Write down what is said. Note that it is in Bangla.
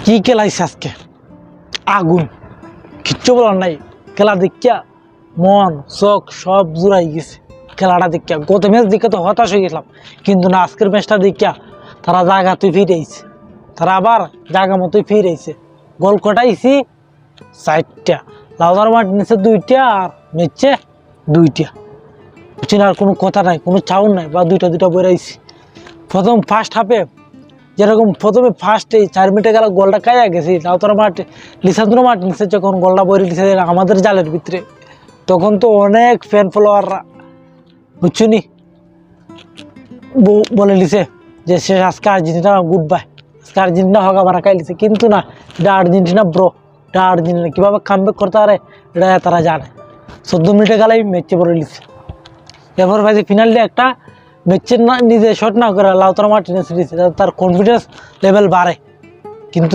কি খেলাইছে আজকে আগুন কিচ্ছু বলার নাই। খেলা দেখিয়া মন চোখ সব জুড়াই গেছে। খেলাটা দেখিয়া গত ম্যাচ দেখে তো হতাশ হয়ে গেছিলাম, কিন্তু না, আজকের ম্যাচটা দেখিয়া তারা জায়গাতেই ফিরেছে। তারা আবার জায়গা মতোই ফিরেছে। গোল কটাইছি 4টা, লাউদার মার্টিনেসে 2টা আর মেচে 2টা। বুঝছি না, আর কোনো কথা নাই, কোনো চাউন নাই, বা 2টা বেরাইছি। প্রথম ফার্স্ট হাফে যেরকম প্রথমে ফার্স্টে 4 মিনিটে গেল গোলটা কাইয়া গেছি, লাউতারা লিসান্দ্রো মার্টিনেসের যখন গোলটা বইরে দিছে আমাদের জালের ভিতরে, তখন তো অনেক ফ্যান ফলোয়াররা বুঝছনি বলে লিছে যে শেষ, আজকে আর্জেন্টিনা গুড বাই, আজকে আর্জেন্টিনা হগা মারা খাই লিছে। কিন্তু না, এটা আর্জেন্টিনা ব্রো, এটা আর্জেন্টিনা কীভাবে কামব্যাক করতে পারে এটা তারা জানে। 14 মিনিটে গেলেই ম্যাচে বলে লিছে। এরপর ভাই ফিনালে একটা ম্যাচের না নিজে শট না করে লাউতারা মার্টিনেস দিচ্ছে, তার কনফিডেন্স লেভেল বাড়ে।